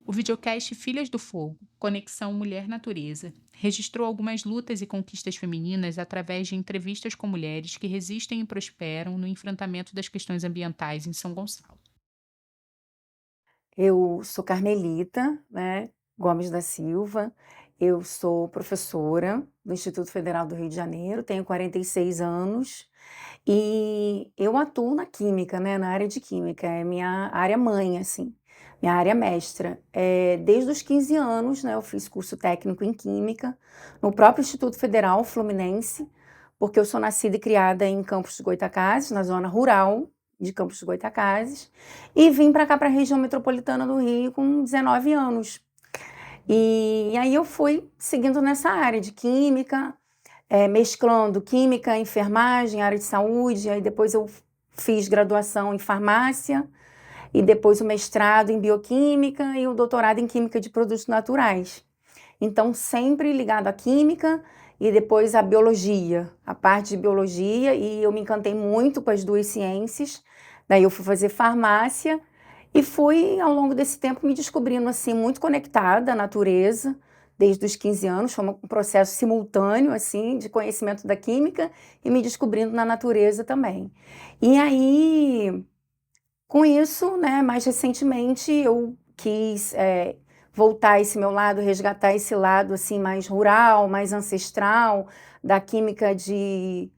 O videocast Filhas do Fogo, Conexão Mulher-Natureza, registrou algumas lutas e conquistas femininas através de entrevistas com mulheres que resistem e prosperam no enfrentamento das questões ambientais em São Gonçalo. Eu sou Carmelita, né, Gomes da Silva. Eu sou professora do Instituto Federal do Rio de Janeiro, tenho 46 anos e eu atuo na química, né, na área de química, é minha área mãe, assim, minha área mestra. Desde os 15 anos, né, eu fiz curso técnico em química no próprio Instituto Federal Fluminense, porque eu sou nascida e criada em Campos dos Goytacazes, na zona rural de Campos dos Goytacazes, e vim para cá, para a região metropolitana do Rio, com 19 anos. E aí eu fui seguindo nessa área de química, mesclando química, enfermagem, área de saúde. Aí depois eu fiz graduação em farmácia, e depois o mestrado em bioquímica e o doutorado em química de produtos naturais. Então, sempre ligado à química e depois à biologia, a parte de biologia, e eu me encantei muito com as duas ciências. Daí eu fui fazer farmácia e fui, ao longo desse tempo, me descobrindo assim muito conectada à natureza, desde os 15 anos. Foi um processo simultâneo assim de conhecimento da química e me descobrindo na natureza também. E aí, com isso, né, mais recentemente eu quis voltar esse meu lado, resgatar esse lado assim mais rural, mais ancestral, da química de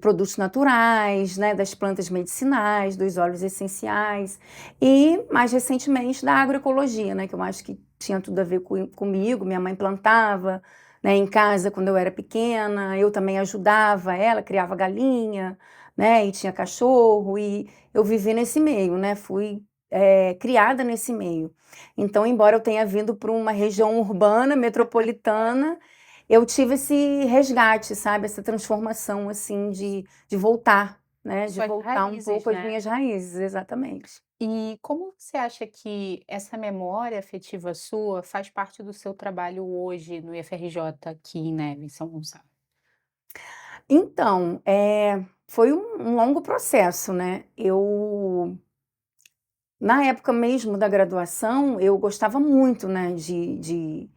produtos naturais, né, das plantas medicinais, dos óleos essenciais, e mais recentemente da agroecologia, né, que eu acho que tinha tudo a ver comigo. Minha mãe plantava, né, em casa quando eu era pequena, eu também ajudava ela, criava galinha, né, e tinha cachorro, e eu vivi nesse meio, né, fui criada nesse meio. Então, embora eu tenha vindo para uma região urbana, metropolitana, eu tive esse resgate, sabe, essa transformação, assim, de voltar, né, de Suas voltar um raízes, pouco às né? minhas raízes, exatamente. E como você acha que essa memória afetiva sua faz parte do seu trabalho hoje no IFRJ aqui em Neve, em São Gonçalo? Então, foi um longo processo, né, na época mesmo da graduação, eu gostava muito, né, de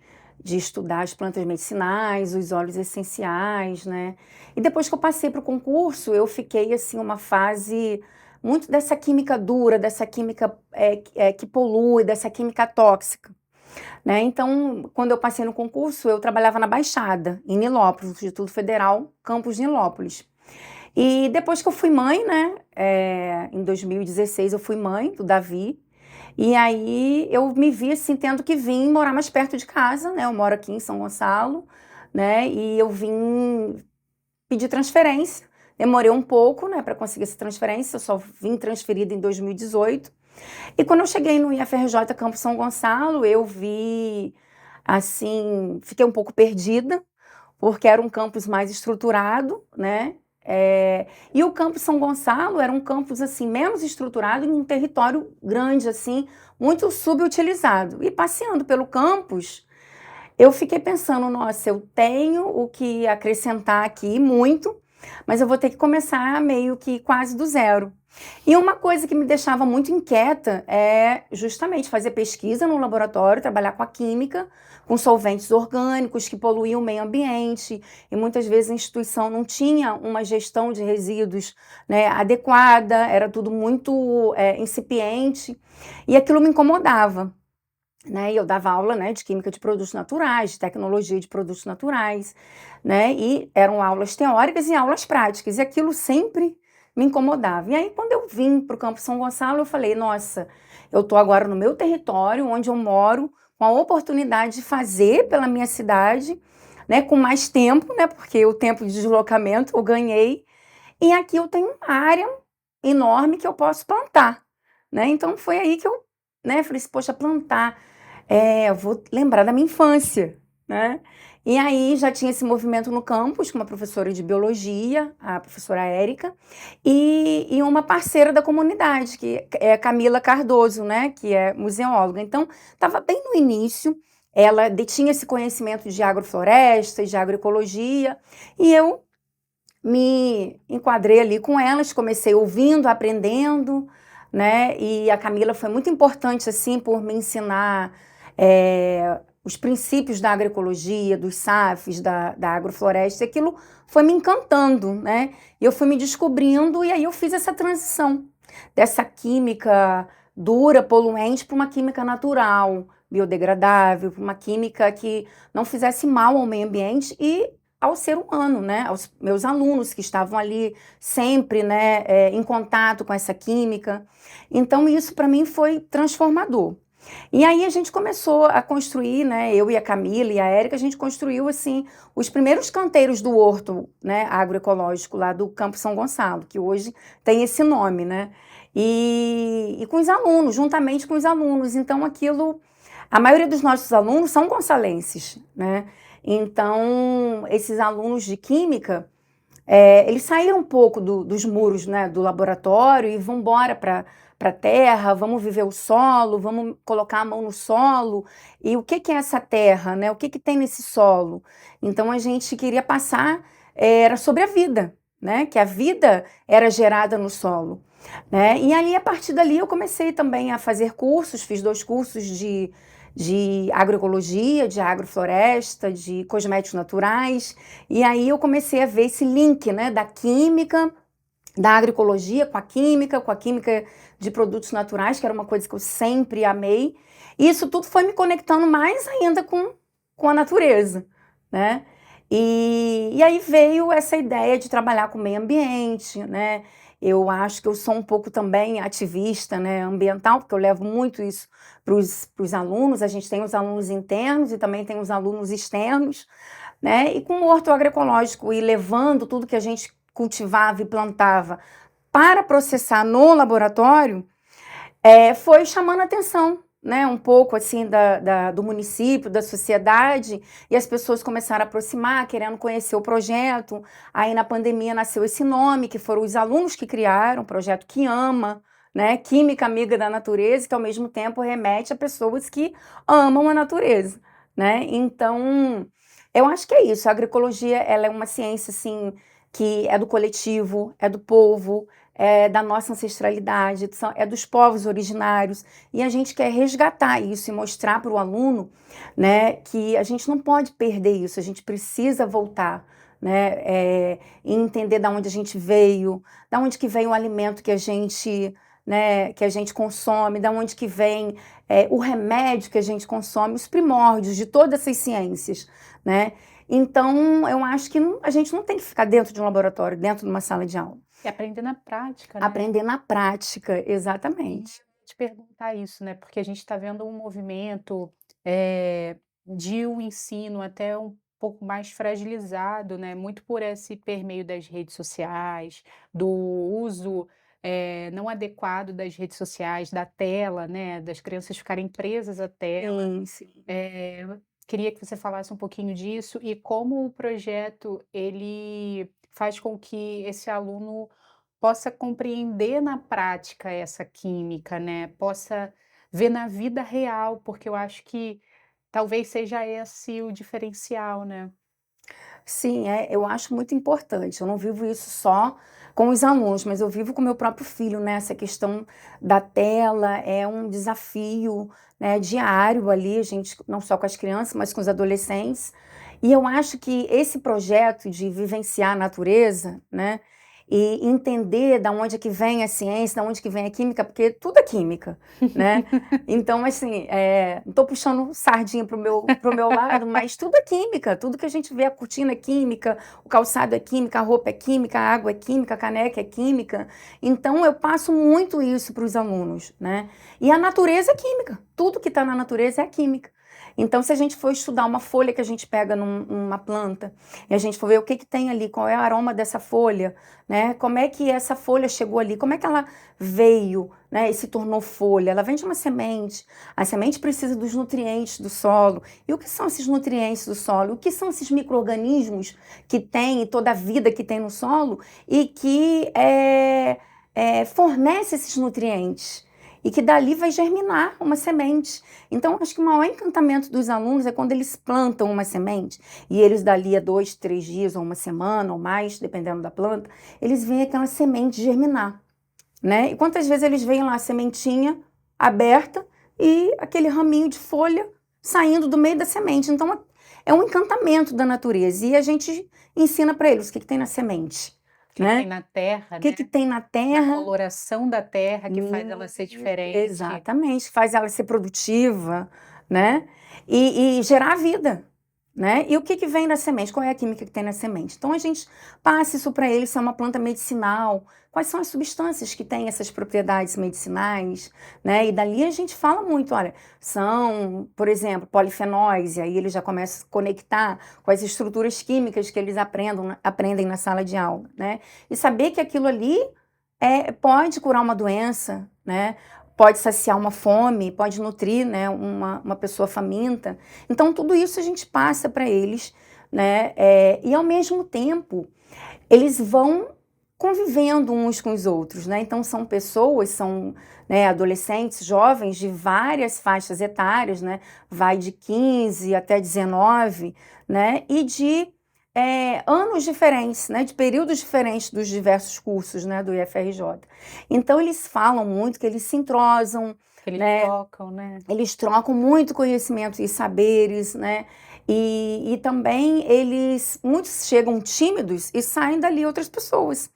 estudar as plantas medicinais, os óleos essenciais, né. E depois que eu passei para o concurso, eu fiquei, assim, uma fase muito dessa química dura, dessa química, que polui, dessa química tóxica, né. Então, quando eu passei no concurso, eu trabalhava na Baixada, em Nilópolis, no Instituto Federal, campus Nilópolis. E depois que eu fui mãe, né, em 2016 eu fui mãe do Davi, e aí eu me vi, assim, tendo que vir morar mais perto de casa, né, eu moro aqui em São Gonçalo, né, e eu vim pedir transferência. Demorei um pouco, né, para conseguir essa transferência, eu só vim transferida em 2018. E quando eu cheguei no IFRJ Campo São Gonçalo, eu vi, assim, fiquei um pouco perdida, porque era um campus mais estruturado, né, e o campus São Gonçalo era um campus, assim, menos estruturado, em um território grande, assim, muito subutilizado. E passeando pelo campus, eu fiquei pensando: "Nossa, eu tenho o que acrescentar aqui, muito, mas eu vou ter que começar meio que quase do zero". E uma coisa que me deixava muito inquieta é justamente fazer pesquisa no laboratório, trabalhar com a química, com solventes orgânicos que poluíam o meio ambiente, e muitas vezes a instituição não tinha uma gestão de resíduos, né, adequada, era tudo muito incipiente, e aquilo me incomodava, né? E eu dava aula, né, de química de produtos naturais, de tecnologia de produtos naturais, né? E eram aulas teóricas e aulas práticas, e aquilo sempre me incomodava. E aí, quando eu vim para o Campo São Gonçalo, eu falei: nossa, eu estou agora no meu território, onde eu moro, com a oportunidade de fazer pela minha cidade, né, com mais tempo, né, porque o tempo de deslocamento eu ganhei, e aqui eu tenho uma área enorme que eu posso plantar, né? Então foi aí que eu, né, falei assim: poxa, plantar, eu vou lembrar da minha infância, né? E aí já tinha esse movimento no campus com uma professora de biologia, a professora Érica, e uma parceira da comunidade, que é a Camila Cardoso, né, que é museóloga. Então, estava bem no início, ela detinha esse conhecimento de agroflorestas, de agroecologia, e eu me enquadrei ali com elas, comecei ouvindo, aprendendo, né? E a Camila foi muito importante, assim, por me ensinar os princípios da agroecologia, dos SAFs, da agrofloresta, aquilo foi me encantando, né? E eu fui me descobrindo e aí eu fiz essa transição dessa química dura, poluente, para uma química natural, biodegradável, para uma química que não fizesse mal ao meio ambiente e ao ser humano, né? Aos meus alunos que estavam ali sempre, né, em contato com essa química. Então isso para mim foi transformador. E aí a gente começou a construir, né, eu e a Camila e a Érica, a gente construiu assim os primeiros canteiros do horto, né, agroecológico lá do Campo São Gonçalo, que hoje tem esse nome, né? E com os alunos, juntamente com os alunos. Então aquilo, a maioria dos nossos alunos são gonçalenses, né? Então esses alunos de química, eles saíram um pouco dos muros, né, do laboratório e vão embora para a terra, vamos viver o solo, vamos colocar a mão no solo. E o que é essa terra, né? O que tem nesse solo? Então a gente queria passar, era sobre a vida, né? Que a vida era gerada no solo, né? E aí a partir dali eu comecei também a fazer cursos, fiz 2 cursos de agroecologia, de agrofloresta, de cosméticos naturais, e aí eu comecei a ver esse link, né, da química, da agroecologia com a química de produtos naturais, que era uma coisa que eu sempre amei, e isso tudo foi me conectando mais ainda com a natureza, né? E aí veio essa ideia de trabalhar com o meio ambiente, né? Eu acho que eu sou um pouco também ativista, né, ambiental, porque eu levo muito isso para os alunos. A gente tem os alunos internos e também tem os alunos externos, né? E com o horto agroecológico e levando tudo que a gente cultivava e plantava para processar no laboratório, foi chamando a atenção, né, um pouco assim do município, da sociedade, e as pessoas começaram a aproximar, querendo conhecer o projeto. Aí na pandemia nasceu esse nome, que foram os alunos que criaram, o projeto QIAMA, né, Química Amiga da Natureza, que ao mesmo tempo remete a pessoas que amam a natureza, né? Então, eu acho que é isso. A agroecologia, ela é uma ciência assim que é do coletivo, é do povo, é da nossa ancestralidade, é dos povos originários, e a gente quer resgatar isso e mostrar para o aluno, né, que a gente não pode perder isso, a gente precisa voltar, né, e entender de onde a gente veio, da onde que vem o alimento né, que a gente consome, da onde que vem o remédio que a gente consome, os primórdios de todas essas ciências, né? Então, eu acho que a gente não tem que ficar dentro de um laboratório, dentro de uma sala de aula. E aprender na prática, né? Aprender na prática, exatamente. Te perguntar isso, né? Porque a gente está vendo um movimento de um ensino até um pouco mais fragilizado, né? Muito por esse permeio das redes sociais, do uso não adequado das redes sociais, da tela, né? Das crianças ficarem presas à tela. Sim, sim. Queria que você falasse um pouquinho disso e como o projeto ele faz com que esse aluno possa compreender na prática essa química, né? Possa ver na vida real, porque eu acho que talvez seja esse o diferencial, né? Sim, eu acho muito importante. Eu não vivo isso só com os alunos, mas eu vivo com meu próprio filho, né? Essa questão da tela é um desafio, né, diário ali, a gente, não só com as crianças, mas com os adolescentes. E eu acho que esse projeto de vivenciar a natureza, né, e entender da onde é que vem a ciência, da onde que vem a química, porque tudo é química, né? Então, assim, não estou puxando sardinha pro meu lado, mas tudo é química, tudo que a gente vê, a cortina é química, o calçado é química, a roupa é química, a água é química, a caneca é química. Então, eu passo muito isso para os alunos, né? E a natureza é química, tudo que está na natureza é química. Então, se a gente for estudar uma folha que a gente pega numa planta, e a gente for ver o que tem ali, qual é o aroma dessa folha, né? Como é que essa folha chegou ali, como é que ela veio, né, e se tornou folha? Ela vem de uma semente, a semente precisa dos nutrientes do solo. E o que são esses nutrientes do solo? O que são esses micro-organismos que tem, toda a vida que tem no solo e que fornece esses nutrientes? E que dali vai germinar uma semente. Então, acho que o maior encantamento dos alunos é quando eles plantam uma semente e eles dali a 2, 3 dias ou uma semana ou mais, dependendo da planta, eles veem aquela semente germinar, né? E quantas vezes eles veem lá a sementinha aberta e aquele raminho de folha saindo do meio da semente. Então, é um encantamento da natureza. E a gente ensina para eles o que tem na semente, O que né? tem na terra, O que né? tem na Na terra. coloração da terra que faz ela ser diferente. Exatamente, faz ela ser produtiva, né? E gerar vida, né? E o que vem da semente? Qual é a química que tem na semente? Então a gente passa isso para eles, se é uma planta medicinal, quais são as substâncias que têm essas propriedades medicinais, né? E dali a gente fala muito, olha, são, por exemplo, polifenóis, e aí eles já começam a conectar com as estruturas químicas que eles aprendem na sala de aula, né? E saber que aquilo ali pode curar uma doença, né? Pode saciar uma fome, pode nutrir, né, uma pessoa faminta. Então, tudo isso a gente passa para eles, né? E ao mesmo tempo, eles vão convivendo uns com os outros, né? Então, são pessoas, são, né, adolescentes, jovens de várias faixas etárias, né? Vai de 15 até 19, né? E de anos diferentes, né? De períodos diferentes dos diversos cursos, né, do IFRJ. Então, eles falam muito que eles se entrosam, Que eles né? trocam, né? Eles trocam muito conhecimento e saberes, né? E também muitos chegam tímidos e saem dali outras pessoas.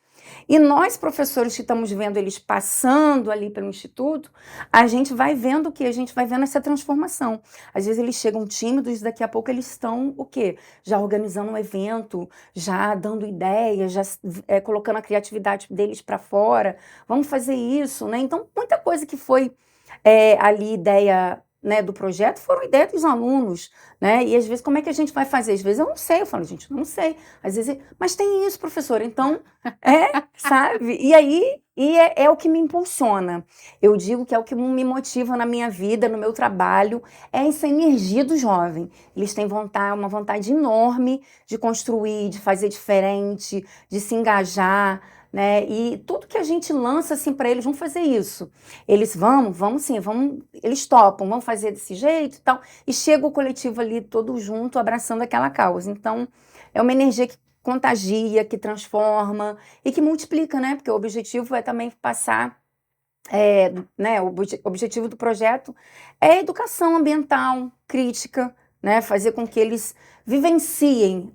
E nós, professores que estamos vendo eles passando ali pelo instituto, a gente vai vendo o quê? A gente vai vendo essa transformação. Às vezes eles chegam tímidos, daqui a pouco eles estão o quê? Já organizando um evento, já dando ideias, já colocando a criatividade deles para fora. Vamos fazer isso, né? Então, muita coisa que foi ali ideia, né, do projeto foram ideia dos alunos, né? E às vezes, como é que a gente vai fazer? Às vezes eu não sei, eu falo, gente, não sei. Às vezes, mas tem isso, professor, então, sabe? E aí, é o que me impulsiona. Eu digo que é o que me motiva na minha vida, no meu trabalho, é essa energia do jovem. Eles têm uma vontade enorme de construir, de fazer diferente, de se engajar, né? E tudo que a gente lança assim para eles, vamos fazer isso. Eles vamos sim, eles topam, vamos fazer desse jeito e tal. E chega o coletivo ali todo junto, abraçando aquela causa. Então, é uma energia que contagia, que transforma e que multiplica, né? Porque o objetivo é também passar, né? O objetivo do projeto é a educação ambiental, crítica, né? Fazer com que eles vivenciem